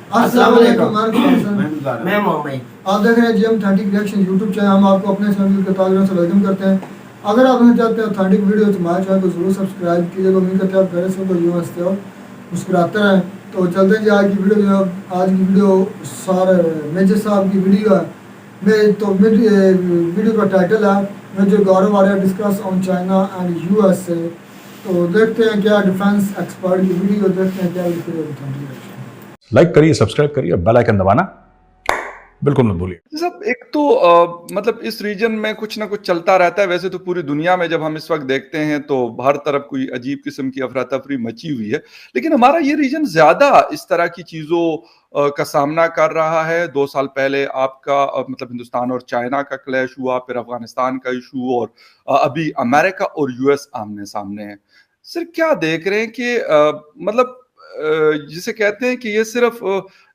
अस्सलाम वालेकुम। मैं मोहम्मद। आप देख रहे हैं GM authentic reaction YouTube channel. हम आपको अपने चैनल के तालियों से वेलकम करते हैं। अगर आप हमें चाहते हैं ऑथेंटिक वीडियो तो हमारे चैनल को जरूर सब्सक्राइब कीजिएगा। उम्मीद करते हैं आप घर से को यूँ हंसते हो मुस्कुराते रहें। तो चलते हैं जी आज की वीडियो। आज की वीडियो सारे मेजर साहब की वीडियो है। वीडियो का टाइटल है major Gaurav Arya discuss on China and USA. तो देखते हैं क्या डिफेंस एक्सपर्ट की वीडियो, देखते हैं क्या लिखी है। लाइक करिए, सब्सक्राइब करिए, बेल आइकन दबाना बिल्कुल मत भूलिए। सब एक तो मतलब इस रीजन में कुछ ना कुछ चलता रहता है। वैसे तो पूरी दुनिया में जब हम इस वक्त देखते हैं तो हर तरफ कोई अजीब किस्म की अफरा तफरी मची हुई है, लेकिन हमारा ये रीजन ज्यादा इस तरह की चीजों का सामना कर रहा है। 2 साल पहले आपका मतलब हिंदुस्तान और चाइना का क्लैश हुआ, फिर अफगानिस्तान का इशू, और अभी अमेरिका और यूएस आमने सामने है। सर क्या देख रहे हैं कि मतलब जिसे कहते हैं कि ये सिर्फ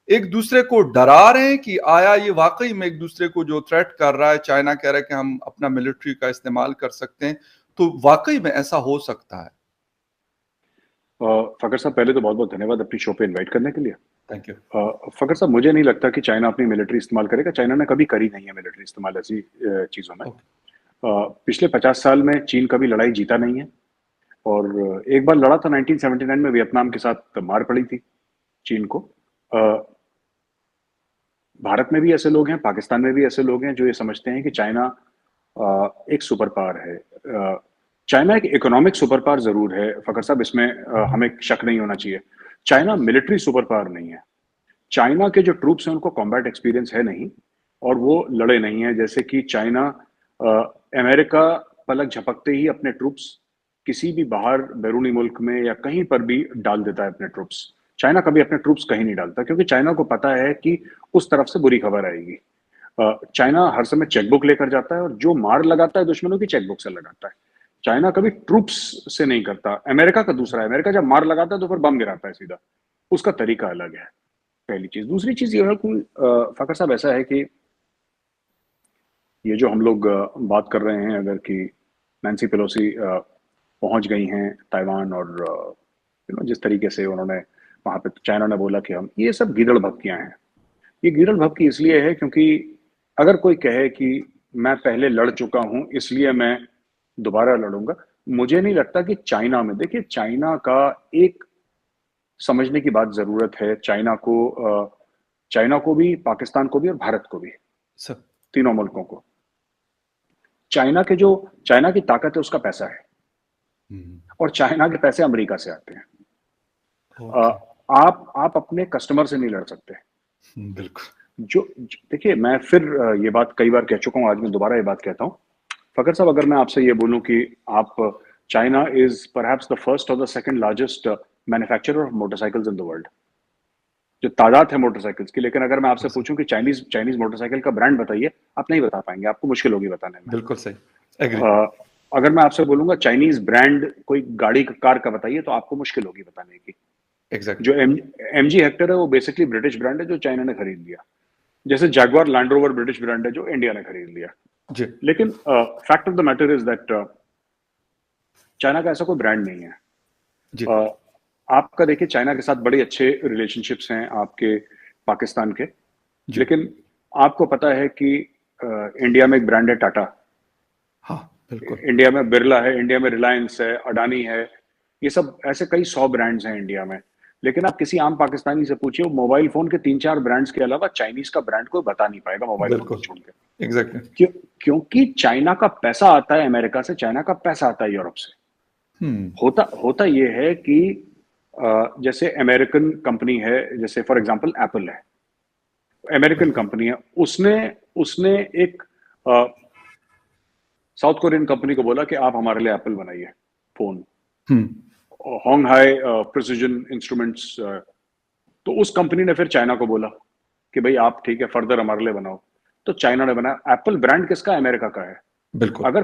एक दूसरे को डरा रहे हैं कि आया ये वाकई में एक दूसरे को जो थ्रेट कर रहा है, चाइना कह रहा है कि हम अपना मिलिट्री का इस्तेमाल कर सकते हैं, तो वाकई में ऐसा हो सकता है? फकर साहब, पहले तो बहुत बहुत धन्यवाद अपनी शो पे इनवाइट करने के लिए। Thank you. फकर साहब, मुझे नहीं लगता कि चाइना अपनी मिलिट्री इस्तेमाल करेगा। चाइना ने कभी करी नहीं है मिलिट्री इस्तेमाल ऐसी चीज़ों में। पिछले 50 साल में चीन कभी लड़ाई जीता नहीं है, और एक बार लड़ा था 1979 में वियतनाम के साथ, मार पड़ी थी चीन को। भारत में भी ऐसे लोग हैं, पाकिस्तान में भी ऐसे लोग हैं जो ये समझते हैं कि चाइना एक सुपर पावर है। चाइना एक इकोनॉमिक सुपर पावर जरूर है फकर साहब, इसमें हमें शक नहीं होना चाहिए। चाइना मिलिट्री सुपर पावर नहीं है। चाइना के जो ट्रूप्स हैं उनको कॉम्बैट एक्सपीरियंस है नहीं, और वो लड़े नहीं है। जैसे कि चाइना अमेरिका पलक झपकते ही अपने ट्रूप्स किसी भी बाहर बैरूनी मुल्क में या कहीं पर भी डाल देता है अपने ट्रूप्स। चाइना कभी अपने ट्रूप्स कहीं नहीं डालता, क्योंकि चाइना को पता है कि उस तरफ से बुरी खबर आएगी। चाइना हर समय चेकबुक लेकर जाता है, और जो मार लगाता है दुश्मनों की चेकबुक से लगाता है। चाइना कभी ट्रूप्स से नहीं करता। अमेरिका का दूसरा है, अमेरिका जब मार लगाता है तो फिर बम गिराता है सीधा, उसका तरीका अलग है। पहली चीज। दूसरी चीज ये है कि फकर साहब, ऐसा है कि ये जो हम लोग बात कर रहे हैं, अगर कि नैन्सी पेलोसी पहुंच गई हैं ताइवान, और जिस तरीके से उन्होंने वहां पे चाइना ने बोला कि हम, ये सब गीदड़ भभकियां हैं। ये गीदड़ भभकी इसलिए है क्योंकि अगर कोई कहे कि मैं पहले लड़ चुका हूं इसलिए मैं दोबारा लड़ूंगा, मुझे नहीं लगता कि चाइना में, देखिए चाइना का एक समझने की बात जरूरत है। चाइना को भी, पाकिस्तान को भी, और भारत को भी, सर तीनों मुल्कों को। चाइना की ताकत है उसका पैसा है, और चाइना के पैसे अमेरिका से आते हैं। आप अपने कस्टमर से नहीं लड़ सकते। बिल्कुल। देखिए, मैं फिर ये बात कई बार कह चुका हूं, आज मैं दोबारा ये बात कहता हूं। फकर साहब, अगर मैं आपसे ये बोलूं कि आप, China is perhaps the first और the second largest manufacturer of motorcycles in the world, जो तादाद है मोटरसाइकिल्स की। लेकिन अगर मैं आपसे पूछूं कि चाइनीज मोटरसाइकिल का ब्रांड बताइए, आप नहीं बता पाएंगे, आपको मुश्किल होगी बताने में। बिल्कुल सही, एग्री। अगर मैं आपसे बोलूंगा चाइनीज ब्रांड कोई गाड़ी कार का बताइए, तो आपको मुश्किल होगी बताने की। एग्जैक्ट। जो एमजी हेक्टर है वो बेसिकली ब्रिटिश ब्रांड है जो चाइना ने खरीद लिया। जैसे Jaguar land rover British brand है जो इंडिया ने खरीद लिया। जी। लेकिन fact of the matter is that China का ऐसा कोई ब्रांड नहीं है। जी। आपका देखिए, चाइना के साथ बड़े अच्छे रिलेशनशिप्स हैं आपके, पाकिस्तान के। लेकिन आपको पता है कि इंडिया में एक ब्रांड है टाटा। हाँ बिल्कुल। इंडिया में बिरला है, इंडिया में रिलायंस है, अडानी है। ये सब ऐसे कई 100 ब्रांड्स हैं इंडिया में। लेकिन आप किसी आम पाकिस्तानी से पूछिए, वो मोबाइल फोन के 3-4 ब्रांड्स के अलावा चाइनीज का ब्रांड कोई बता नहीं पाएगा मोबाइल फोन को छोड़ के। एग्जैक्टली। क्योंकि चाइना का पैसा आता है अमेरिका से, चाइना का पैसा आता है यूरोप से। होता ये है कि जैसे अमेरिकन कंपनी है, जैसे फॉर एग्जांपल एप्पल है, अमेरिकन कंपनी है। उसने एक साउथ कोरियन कंपनी को बोला कि आप हमारे लिए एप्पल बनाइए phone, Hong high precision instruments. तो उस कंपनी ने फिर चाइना को बोला कि भाई आप ठीक है, फर्दर हमारे लिए बनाओ। तो चाइना ने बनाया। एप्पल ब्रांड किसका? अमेरिका का है। बिल्कुल। अगर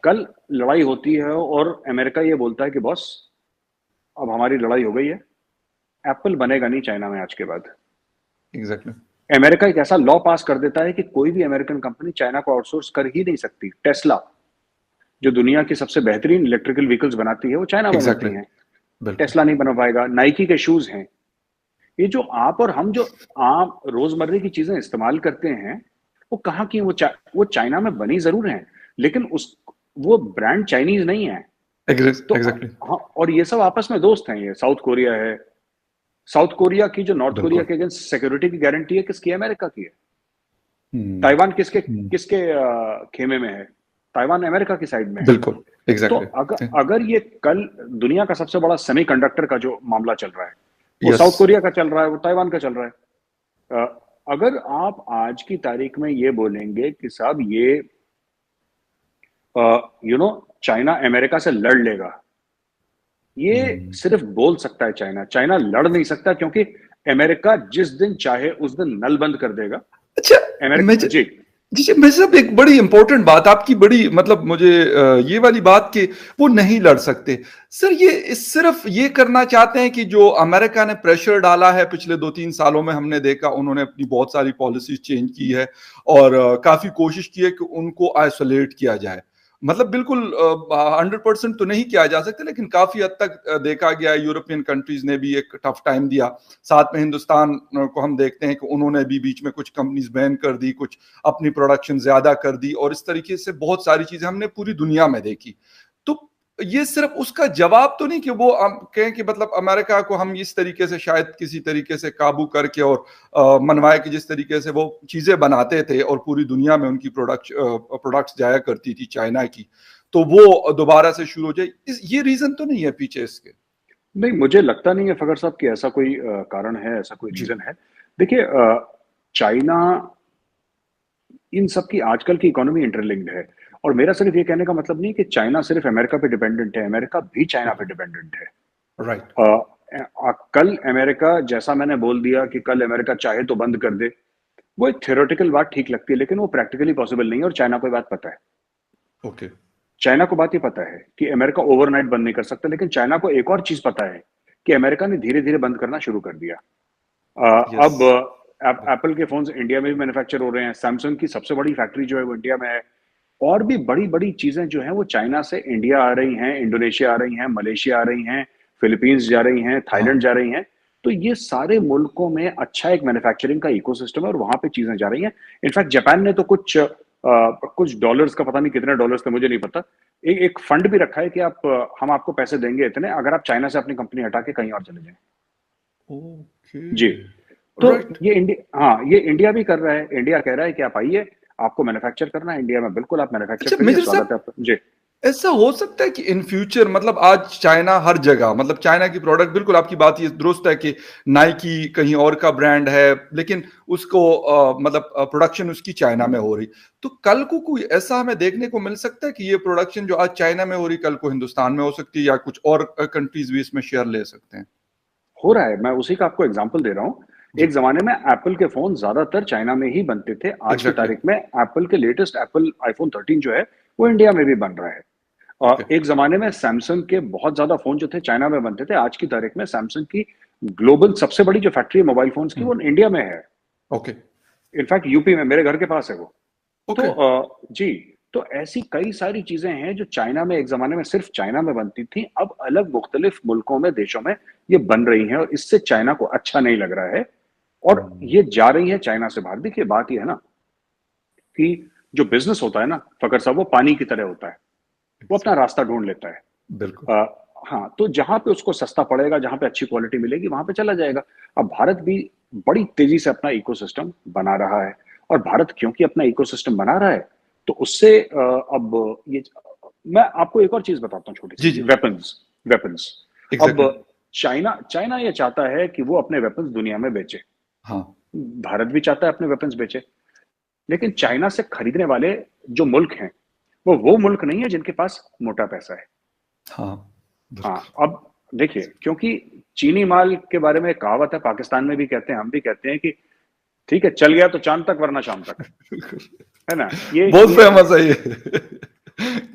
कल लड़ाई होती है और अमेरिका ये बोलता है कि बॉस अब हमारी लड़ाई हो गई है, एप्पल बनेगा नहीं चाइना में आज के बाद। एग्जैक्टली। अमेरिका एक ऐसा लॉ पास कर देता है कि कोई भी अमेरिकन कंपनी चाइना को आउटसोर्स कर ही नहीं सकती। टेस्ला, जो दुनिया की सबसे बेहतरीन इलेक्ट्रिकल व्हीकल्स बनाती है, वो चाइना में बनती है। टेस्ला नहीं बना पाएगा। नाइकी के शूज हैं, ये जो आप और हम जो आम रोजमर्रे की चीजें इस्तेमाल करते हैं, वो कहाँ की, वो चाइना में बनी जरूर हैं, लेकिन वो ब्रांड चाइनीज नहीं है। तो एग्जैक्टली। हाँ, और ये सब आपस में दोस्त हैं। ये साउथ कोरिया है, साउथ कोरिया की जो नॉर्थ कोरिया बिल्कुल। के अगेंस्ट सिक्योरिटी की गारंटी है, किसकी है? अमेरिका की है। हम्म, ताइवान किसके हम्म, किसके खेमे में है? ताइवान अमेरिका की साइड में है। बिल्कुल तो एग्जैक्टली। अगर ये कल दुनिया का सबसे बड़ा सेमीकंडक्टर का जो मामला चल रहा है, वो यस। साउथ कोरिया का चल रहा है, वो ताइवान का चल रहा है। अगर आप आज की तारीख में ये बोलेंगे कि साहब ये चाइना अमेरिका से लड़ लेगा, ये सिर्फ बोल सकता है चाइना। चाइना लड़ नहीं सकता, क्योंकि अमेरिका जिस दिन चाहे उस दिन नल बंद कर देगा। अच्छा, अमेरिका जी जी मैं साहब एक बड़ी इंपॉर्टेंट बात आपकी, बड़ी मतलब मुझे ये वाली बात कि वो नहीं लड़ सकते सर, ये सिर्फ ये करना चाहते हैं कि जो अमेरिका ने प्रेशर डाला है पिछले 2-3 सालों में, हमने देखा उन्होंने अपनी बहुत सारी पॉलिसी चेंज की है और काफी कोशिश की है कि उनको आइसोलेट किया जाए। मतलब बिल्कुल 100% तो नहीं किया जा सकता, लेकिन काफी हद तक देखा गया है। यूरोपियन कंट्रीज ने भी एक टफ टाइम दिया, साथ में हिंदुस्तान को हम देखते हैं कि उन्होंने भी बीच में कुछ कंपनीज बैन कर दी, कुछ अपनी प्रोडक्शन ज्यादा कर दी, और इस तरीके से बहुत सारी चीजें हमने पूरी दुनिया में देखी। तो ये सिर्फ उसका जवाब तो नहीं कि वो कहें कि मतलब अमेरिका को हम इस तरीके से शायद किसी तरीके से काबू करके और मनवाए कि जिस तरीके से वो चीजें बनाते थे और पूरी दुनिया में उनकी प्रोडक्ट्स जाया करती थी चाइना की, तो वो दोबारा से शुरू हो जाए। ये रीजन तो नहीं है पीछे इसके? नहीं, मुझे लगता नहीं है फगर साहब कि ऐसा कोई कारण है, ऐसा कोई जी। रीजन है। देखिए, चाइना, इन सब की आजकल की इकोनॉमी इंटरलिंक्ड है, और मेरा सिर्फ ये कहने का मतलब नहीं कि चाइना सिर्फ अमेरिका पे डिपेंडेंट है, अमेरिका भी चाइना पे डिपेंडेंट है। राइट। कल अमेरिका, जैसा मैंने बोल दिया कि कल अमेरिका चाहे तो बंद कर दे, वो एक थियोरेटिकल बात ठीक लगती है, लेकिन वो प्रैक्टिकली पॉसिबल नहीं है। और चाइना को ये बात पता है। ओके। चाइना को बात ये पता है कि अमेरिका ओवरनाइट बंद नहीं कर सकता, लेकिन चाइना को एक और चीज पता है कि अमेरिका ने धीरे धीरे बंद करना शुरू कर दिया। यस। अब एप्पल के फोन्स इंडिया में भी मैन्युफैक्चर हो रहे हैं, सैमसंग की सबसे बड़ी फैक्ट्री जो है वो इंडिया में है, और भी बड़ी बड़ी चीजें जो हैं वो चाइना से इंडिया आ रही हैं, इंडोनेशिया आ रही हैं, मलेशिया आ रही हैं, फिलीपींस जा रही हैं, थाईलैंड जा रही हैं। तो ये सारे मुल्कों में अच्छा एक मैन्युफैक्चरिंग का इकोसिस्टम है, और वहां पे चीजें जा रही हैं। इनफैक्ट जापान ने तो कुछ डॉलर्स का, पता नहीं कितने डॉलर्स थे मुझे नहीं पता, एक फंड भी रखा है कि हम आपको पैसे देंगे इतने अगर आप चाइना से अपनी कंपनी हटा के कहीं और चले जाएं। ओके। जी। तो राइट। ये इंडिया भी कर रहा है। इंडिया कह रहा है कि आप आइए, आपको मैन्युफैक्चर करना है इंडिया में, बिल्कुल आप मैन्युफैक्चर अच्छा करिए, मेजर स्वागत साहब, है आपका। जी। ऐसा हो सकता है कि इन फ्यूचर, मतलब आज चाइना हर जगह, मतलब चाइना की प्रोडक्ट, बिल्कुल आपकी बात ये दुरुस्त है कि नाइकी कहीं और का ब्रांड है, लेकिन उसको मतलब प्रोडक्शन उसकी चाइना में हो रही, तो कल को कोई ऐसा हमें देखने को मिल सकता है कि ये प्रोडक्शन जो आज चाइना में हो रही कल को हिंदुस्तान में हो सकती है, या कुछ और कंट्रीज भी इसमें शेयर ले सकते हैं? हो रहा है, मैं उसी का आपको एग्जांपल दे रहा हूँ। एक जमाने में एप्पल के फोन ज्यादातर चाइना में ही बनते थे। आज की Exactly. तारीख में एप्पल के लेटेस्ट एप्पल आईफोन 13 जो है वो इंडिया में भी बन रहा है। Okay. एक जमाने में सैमसंग के बहुत ज्यादा फोन जो थे चाइना में बनते थे। आज की तारीख में सैमसंग की ग्लोबल सबसे बड़ी जो फैक्ट्री है मोबाइल फोन्स की, वो इंडिया में है। ओके। इनफैक्ट यूपी में, मेरे घर के पास है वो। ओके। तो जी, तो ऐसी कई सारी चीजें हैं जो चाइना में एक जमाने में सिर्फ चाइना में बनती थी, अब अलग मुख्तलिफ मुल्कों में, देशों में ये बन रही हैं, और इससे चाइना को अच्छा नहीं लग रहा है, और ये जा रही है चाइना से बाहर। देखिए, बात ये है ना कि जो बिजनेस होता है ना फकर साहब, वो पानी की तरह होता है, वो अपना रास्ता ढूंढ लेता है। बिल्कुल। हाँ, तो जहां पे उसको सस्ता पड़ेगा, जहां पे अच्छी क्वालिटी मिलेगी, वहां पे चला जाएगा। अब भारत भी बड़ी तेजी से अपना इकोसिस्टम बना रहा है, और भारत क्योंकि अपना इकोसिस्टम बना रहा है, तो उससे अब ये, मैं आपको एक और चीज बताता हूँ छोटी जी सी, जी। Weapons weapons Exactly. अब चाइना ये चाहता है कि वो अपने वेपन्स दुनिया में बेचे। हाँ। भारत भी चाहता है अपने वेपन्स बेचे, लेकिन चाइना से खरीदने वाले जो मुल्क हैं, वो मुल्क नहीं है जिनके पास मोटा पैसा है। हाँ। हाँ, अब देखिए, क्योंकि चीनी माल के बारे में कहावत है, पाकिस्तान में भी कहते हैं, हम भी कहते हैं कि ठीक है, चल गया तो चांद तक वरना शाम तक, है ना? ये बहुत फेमस है ये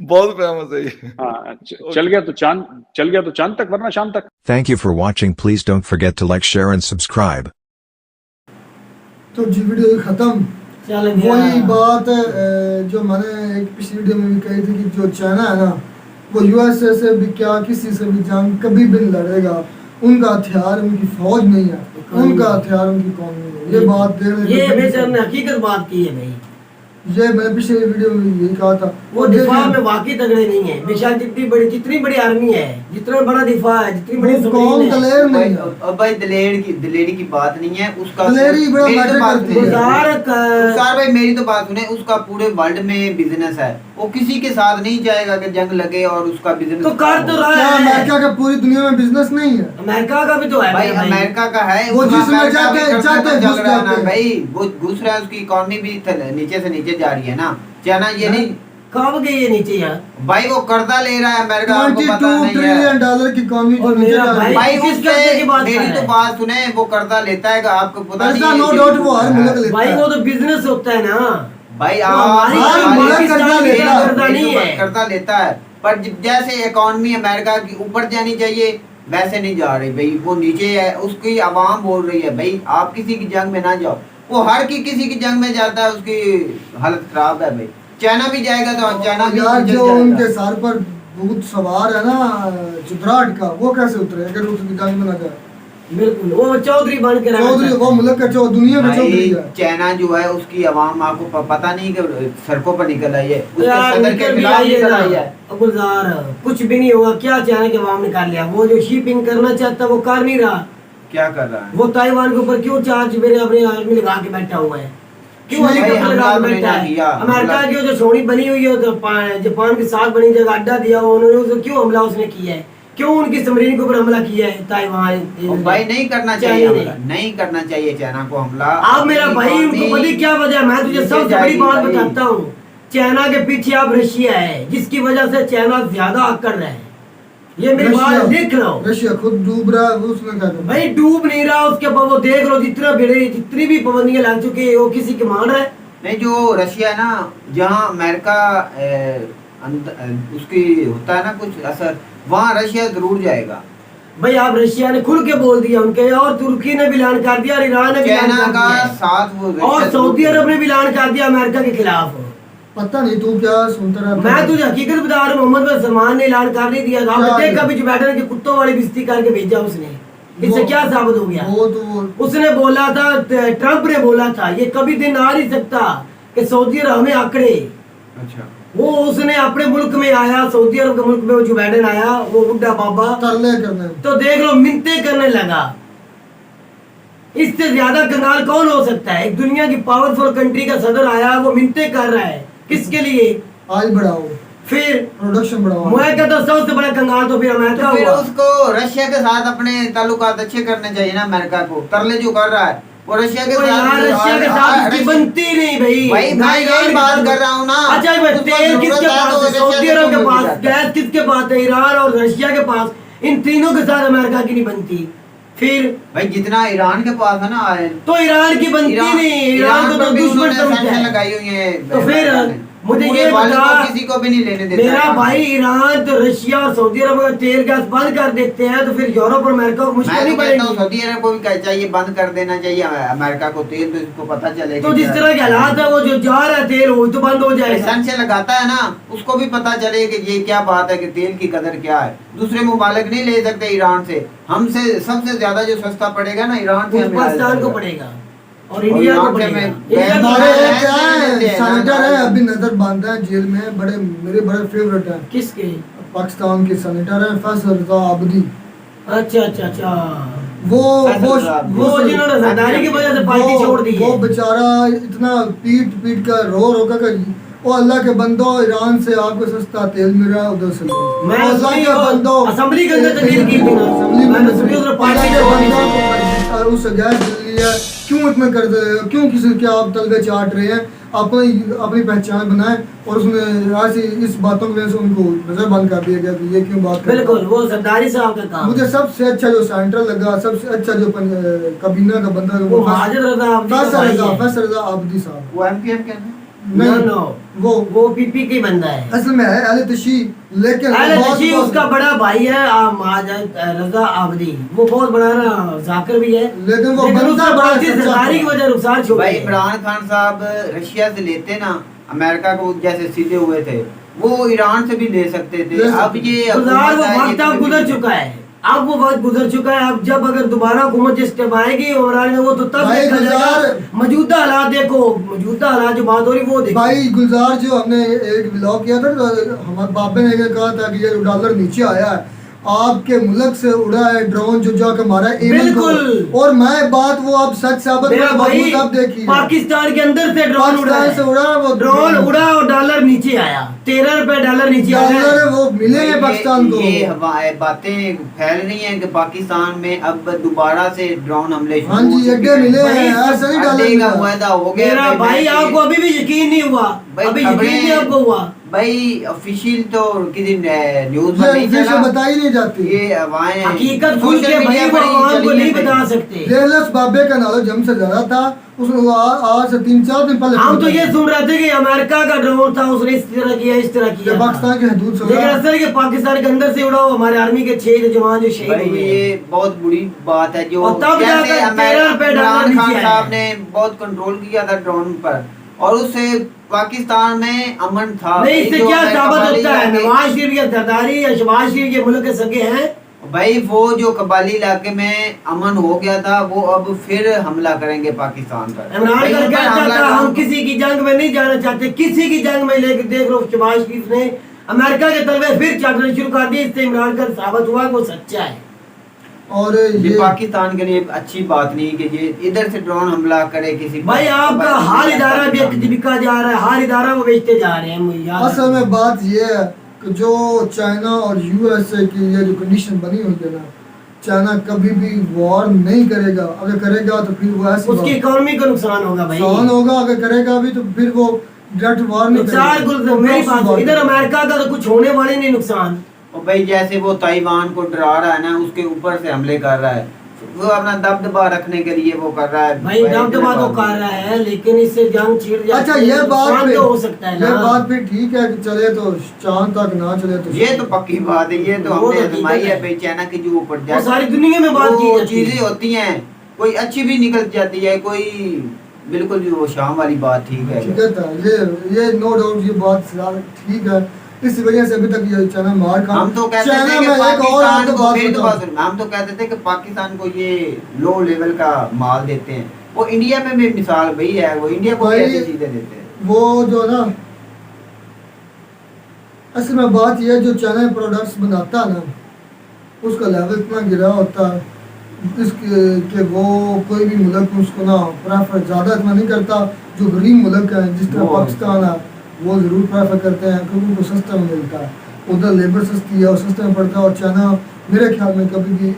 बहुत फेमस है ये। हाँ, चल गया तो चांद तक वरना शाम तक। Thank you for watching. Please don't forget to like, share and subscribe. तो जी वीडियो खत्म। चल गया। वही बात जो मैंने एक पिछली वीडियो में भी कही थी कि जो चाइना है ना, वो यूएसए से भी क्या किसी से भी जंग कभी भी नहीं लड़ेगा। उनका हथियार उनकी फौज नहीं है, उनका हथियार उनकी कौम नहीं है। ये बात ये बेशक ने हकीकत बात की है भाई। ये मैं पिछले वीडियो में यही कहा था। वो दिफा में वाकई तगड़े नहीं है, बेशक जितनी बड़ी आर्मी है, जितना बड़ा दिफा है, जितनी बड़ी कौम सबमरीन है, दलेर नहीं है। अब भाई दिलेरी की बात नहीं है उसका। दलेरी बड़ा मेरी तो मैटर बात करती सुनिए। है। तुषार भाई मेरी तो बात सुने, उसका पूरे वर्ल्ड में बिजनेस है, वो किसी के साथ नहीं जाएगा कि जंग लगे और उसका बिजनेस तो कर तो रहा क्या है। अमेरिका का पूरी दुनिया में बिजनेस नहीं है? अमेरिका का भी तो है भाई भाई। अमेरिका का है, वो उसका जिसमें अमेरिका जाते- भी करता जाते तो घुस चल रहा है ना जाते हैं। भाई, वो घुस रहा है, उसकी इकोनॉमी भी नीचे से नीचे जा रही है ना। चाइना ये नहीं कब गई है नीचे यार? भाई, वो कर्जा ले रहा है अमेरिका, आपको पता 22 नहीं ट्रिलियन है डॉलर की इकोनॉमी और जो नीचे मेरा जा रही है। भाई। किस कर्जे की बात मेरी कर तो रहा है? बात सुने, वो कर्जा लेता है, आपको पता नहीं कर्जा है नो ये डाउट वो हर है। मुल्क लेता भाई है। वो तो बिजनेस होता है ना भाई वो हमारी हर हमारी मुल्क पाकिस्तान कर्जा की लेता है। कर्जा नहीं है। कर्जा लेता है, पर जैसे इकोनॉमी अमेरिका की ऊपर जानी चाहिए वैसे नहीं जा रही भाई, वो नीचे है। उसकी आवाम बोल रही है भाई आप किसी की जंग में ना जाओ, वो हर किसी की जंग में जाता है, उसकी हालत खराब है भाई। चाइना भी जाएगा तो चाइना भी यार नीचे जो जाएगा। उनके सर पर भूत सवार है ना जुदराट का, वो कैसे उतरे अगर उसकी जंग में ना जाए? बिल्कुल वो चौधरी बन के रहना चौधरी वो मुल्क का दुनिया का चौधरी भाई है। चाइना जो है उसकी आवाम आपको पता नहीं कि सड़कों पर निकल आई है, उसके यार सदर निकल के भी खिलाफ आई है निकल ना। आई है। अब गुलजार कुछ भी नहीं होगा, क्या चाइना के अवाम ने कर लिया? वो जो शिपिंग करना चाहता वो कर नहीं रहा। क्या कर रहा है वो ताइवान के ऊपर क्यों चार्ज मेरे अपने आर्मी लगा के बैठा हुआ है? क्यों भाई, हेलीकॉप्टर लगा हमला के बैठा नहीं है? किया, अमेरिका हमला- की जो छोड़ी बनी हुई है तो जापान के साथ बनी जगह अड्डा दिया उन्होंने, उसे क्यों हमला उसने किया है? क्यों उनकी सबमरीन के ऊपर हमला किया है ताइवान? और भाई नहीं करना चाहिए चाइना ने। हमला, नहीं करना चाहिए चाइना को हमला। आप मेरा भाई उनको पता है क्या वजह है? मैं तुझे नीचे सबसे बड़ी जाएगी बात भाई। बताता हूँ। चाइना के पीछे अब रशिया है, जिसकी वजह से चाइना ज्यादा आकड़ रहा है। ये मेरी बात लिख लो। रशिया खुद डूब रहा है, वो उसमें क्या करना? भाई डूब नहीं रहा, उसके बाद वो देख लो जितनी भी पाबंदियां लग चुकी है वो किसी के मान रहा है। नहीं, जो रशिया है ना, जहाँ अमेरिका उसकी होता है ना कुछ असर, वहाँ रशिया जरूर जाएगा। भाई आप रशिया ने खुल के बोल दिया उनके, और तुर्की ने भी ऐलान कर दिया और ईरान ने भी ऐलान चाइना कर का दिया है। साथ वो रशिया और जरूर सऊदी देगा। अरब ने भी ऐलान कर दिया अमेरिका के खिलाफ। पता नहीं तू क्या सुनता रहता मैं है। तुझे हकीकत बता रहा हूँ, मोहम्मद बिन सलमान ने ऐलान कर नहीं दिया। क्या आप देख है? कभी जो बैठे कि कुत्तों वाली बिस्ती करके भेजा उसने, इससे वो- क्या साबित हो गया? वो तो वो उसने बोला था, ट्रंप ने बोला था ये कभी दिन आ नहीं सकता कि सऊदी अरब हमें आंकड़े। अच्छा, वो उसने अपने मुल्क में आया, सऊदी अरब के मुल्क में, वो जो बाइडेन आया वो बुढ़ा बाबा, तरले करने। तो देख लो मिन्नतें करने लगा। इससे ज्यादा कंगाल कौन हो सकता है? एक दुनिया की पावरफुल कंट्री का सदर आया, वो मिन्नतें कर रहा है किसके लिए? आज बढ़ाओ, फिर प्रोडक्शन बढ़ाओ। मैं कहता हूं सबसे बड़ा कंगाल तो फिर अमेरिका तो फिर हुआ। उसको रशिया के साथ अपने ताल्लुकात अच्छे करने चाहिए ना। अमेरिका को तरले जो कर रहा है वो रशिया के वो साथ यार रशिया के साथ उसकी बनती नहीं भाई। भाई मैं यही बात कर रहा हूँ ना। अच्छा भाई उसको तेल किसके जरूरत है तो पास है? रशिया सऊदी से अरब के क्यों पास। मिल जाता है? गैस किसके पास है? ईरान और रशिया के पास। इन तीनों के साथ अमेरिका की नहीं बनती। फिर भाई जितना ईरान के पास है ना ऑयल, तो ईरान की बनती नहीं। ईरान को पर तो भी दुश्मन उन्होंने समझता सैंक्शन है। लगाई हुई है। तो फिर मुझे पूरे ये वर्ल्ड को बता, किसी को भी नहीं लेने देता मेरा है। भाई ईरान तो रशिया और सऊदी अरब का तेल गैस बंद कर देते हैं तो फिर यूरोप और अमेरिका को मुश्किल मैं नहीं तो कहता हूँ पड़ेगी। सऊदी अरब को भी चाहिए बंद कर देना चाहिए अमेरिका को तेल, तो इसको पता चले तो जिस तरह के हालात है वो जो जा रहा है तेल वो तो बंद हो जाएगा। सैंक्शन लगाता है ना, उसको भी पता चले कि ये क्या बात है कि तेल की कदर क्या है। दूसरे मुमालिक नहीं ले सकते ईरान से। हमसे सबसे ज्यादा जो सस्ता पड़ेगा ना ईरान से हमें पाकिस्तान को पड़ेगा और इंडिया को ईरान से पड़ेगा। मैं- इंडिया को हमारे पड़ेगा। क्या है देते हैं ना, सेनेटर है, अभी नजर बांधा है जेल में। बड़े मेरे बड़े फेवरेट हैं किसके? पाकिस्तान के सेनेटर हैं फैसल रजा आबदी। अच्छा अच्छा अच्छा, वो फैसल वो रजा आबदी। वो जिन्होंने सरदारी की वजह से पार्टी छोड़ दी वो है। बेचारा इतना पीट पीट कर रो कर वो अल्लाह के बंदो ईरान से आपको सस्ता तेल मिल रहा है उधर से लो। मैं वो अल्लाह सुनी के वो बंदो असेंबली के अंदर तकरीर की थी ना। असेंबली मैंने में सुनी उधर अल्लाह पार्टी के छोड़ दी बंदो थी। को उस गैस दिल्ली है, क्यों इतना कर दे, क्यों किसी के आप तलवे चाट रहे हैं? अपनी पहचान बनाए। और उसने आज इस बातों की वजह से उनको नजर बंद कर दिया गया कि ये क्यों बात कर रहे हैं। बिल्कुल वो सरदारी साहब का काम। मुझे सबसे अच्छा जो सेंट्रल लगा, सबसे अच्छा जो कबीना का बंदा वो हाजिर रजा आबदी का फैसल भाई रजा है। फैसल रजा आबदी साहब। वो एमपीएम के अंदर नो नहीं नो वो पीपी की बंदा है। असल में है अहले तशी, लेकिन अहले बहुत- तशी बहुत- उसका बड़ा भाई है रजा आबदी। वो बहुत बड़ा ना जाकिर भी है, लेकिन वो बंदा उसका बड़ा पार्टी सच्चा सरदारी की था। वजह रुखसार छोड़ भाई दी है। इमरान खान साहब रशिया से लेते ना, अमेरिका को जैसे सीधे हुए थे, वो ईरान से भी ले सकते थे। ले सकते अब ये गुजार वो हुकूमत है, वक्त ये अब कभी गुजर भी- चुका है। अब वो वक्त गुजर चुका है। अब जब अगर दोबारा हुकूमत जिस टाइम आएगी इमरान में, वो तो तब भाई देखा जाएगा। गुलजार- मौजूदा हालात देखो, मौजूदा हालात जो बात हो रही वो देखो। भाई गुलजार जो हमने एक ब्लॉग किया था तो हमारे बाबे ने ये कहा था कि ये डॉलर नीचे आया है, आपके मुल्क से उड़ा है ड्रोन जो जाके मारा है एमन बिल्कुल। को, और मैं बात वो अब सच साबित मेरा भाई अब देखी पाकिस्तान के अंदर से ड्रोन उड़ा पाकिस्तान है। से उड़ा वो ड्रोन उड़ा और डॉलर नीचे आया, 13 रुपए डॉलर नीचे आया डॉलर है। वो मिले हैं पाकिस्तान को। ये हवाएं बातें फैल रही हैं कि पाकिस्तान में अब दोबारा से ड्रोन हमले शुरू हाँ हो जी चुके अड्डे हैं। मिले भाई, हैं, ऐसा नहीं अड्डे डॉलर का मिला। वायदा हो गया। मेरा भाई आपको अभी भी यकीन नहीं हुआ, भाई अभी यकीन नहीं आपको हुआ। भाई ऑफिशियल तो किसी न्यूज में ये नहीं फिर से चला, बताई नहीं जाती। ये हवाएं हकीकत खुल सोशल के भाई मीडिया वो पर ही आवाम को चली नहीं हैं। बता सकते। देहलस बाबे का नॉलेज हमसे ज्यादा था, उसने आज से 3-4 दिन पहले हम तो ये सुन रहे थे कि अमेरिका का ड्रोन था, उसने इस तरह किया, इस तरह ये किया। पाकिस्तान की हदूद से लेकिन उड़ा। असल के पाकिस्तान के अंदर से उड़ा हुआ हमारे आर्मी के 6 जवान जो शहीद भाई हुए हैं। ये बहुत बुरी बात है जो और तब जैसे जाकर अमेरिका 13 रुपए इमरान डॉलर खान नीचे साहब आए। ने बहुत कंट्रोल किया था ड्रोन पर, और उससे पाकिस्तान में अमन था। नहीं, इससे जो क्या अमेरिका साबित वाले होता है? इलाके- नवाज शरीफ की सरदारी या शहबाज शरीफ के मुल्क के सगे हैं। भाई वो जो कबाली इलाके में अमन हो गया था, वो अब फिर हमला करेंगे पाकिस्तान पर। इमरान भाई, खान उन पर कहता हमला था हम करो। किसी की जंग में नहीं जाना चाहते, किसी की जंग में, लेकर देख लो शहबाज शरीफ ने अमेरिका के तलवे फिर चाटना शुरू कर दिए। इससे इमरान खान साबित हुआ कि वो सच्चा है। और ये ये पाकिस्तान के लिए अच्छी बात नहीं कि ये इधर से ड्रोन हमला करे किसी पर। भाई आपका हर इदारा भी बिका जा रहा है, हर इदारा वो बेचते जा रहे हैं। मुझे याद है। असल में बात ये है कि जो चाइना और यूएसए की ये जो कंडीशन बनी हुई है ना, चाइना कभी भी वॉर नहीं करेगा। अगर करेगा तो फिर वो ऐसी उसकी इकोनॉमी को नुकसान होगा भाई। नुकसान होगा। अगर करेगा भी तो फिर वो डायरेक्ट वॉर नहीं नुकसान करेगा। मेरी बात, इधर अमेरिका का तो कुछ होने वाले नहीं नुकसान। और भाई जैसे वो ताइवान को डरा रहा है ना, उसके ऊपर से हमले कर रहा है, वो अपना दबदबा रखने के लिए वो कर रहा है। भाई दबदबा तो कर रहा है, लेकिन इससे जंग छिड़ जाती अच्छा है, ये बात नुकसान भी तो हो सकता है ये ना। बात भी ठीक है कि चले तो चांद तक, ना चले तो ये तो पक्की बात है, ये तो वो हमने तो आजमाई ठीक है है। भाई। चाइना की जो ऊपर वो सारी दुनिया में बात की वो जाती चीजें है। होती हैं, कोई अच्छी भी निकल जाती है, कोई बिल्कुल जो वो शाम वाली बात ठीक है। ठीक है था ये नो डाउट ये बात ठीक है। इस वजह से अभी तक ये चाइना मार खा। हम तो कहते चाइना थे कि में एक और पाकिस्तान आपको को बात फिर तो बताऊं। बात सुन, हम तो कहते थे कि पाकिस्तान को ये लो लेवल का माल देते हैं। वो इंडिया में भी मिसाल वही है, वो इंडिया को भी भाई, ऐसी चीजें देते हैं। वो जो ना असल में बात ये है, जो चाइना प्रोडक्ट्स बनाता है ना, उसका लेवल इतना गिरा होता है इसके कि वो कोई भी मुल्क उसको ना प्रेफर ज़्यादा इतना नहीं करता। जो गरीब मुल्क है जिस तरह वो- पाकिस्तान है, वो ज़रूर प्रेफर करते हैं क्योंकि उनको सस्ता में मिलता है। उधर लेबर सस्ती है और सस्ते में पड़ता है। और चाइना मेरे ख्याल में कभी भी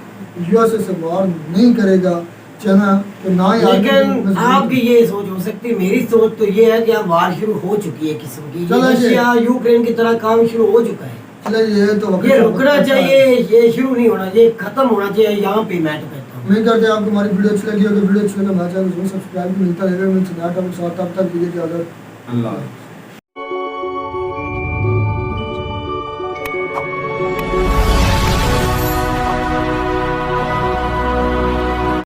यूएसए से वार नहीं करेगा। चाइना के ना ही आगे लेकिन मजबूत है। आपकी ये सोच हो सकती है, मेरी सोच तो ये है कि अब वार शुरू हो चुकी है किस्म की। चलो जी। रशिया यूक्रेन की तरह काम शुरू हो चुका है। चलिए ये तो वक्त ये का रुकना वक्त है। चाहिए, ये शुरू नहीं होना चाहिए, खत्म होना चाहिए। यहाँ पे मैं तो कहता हूँ उम्मीद करते हैं आपको हमारी वीडियो अच्छी लगी होगी। वीडियो अच्छी लगे हमारे चैनल को सब्सक्राइब मिलता रहेगा। मिलते हैं नया टॉपिक साथ, तब तक दीजिए इजाजत। अल्लाह।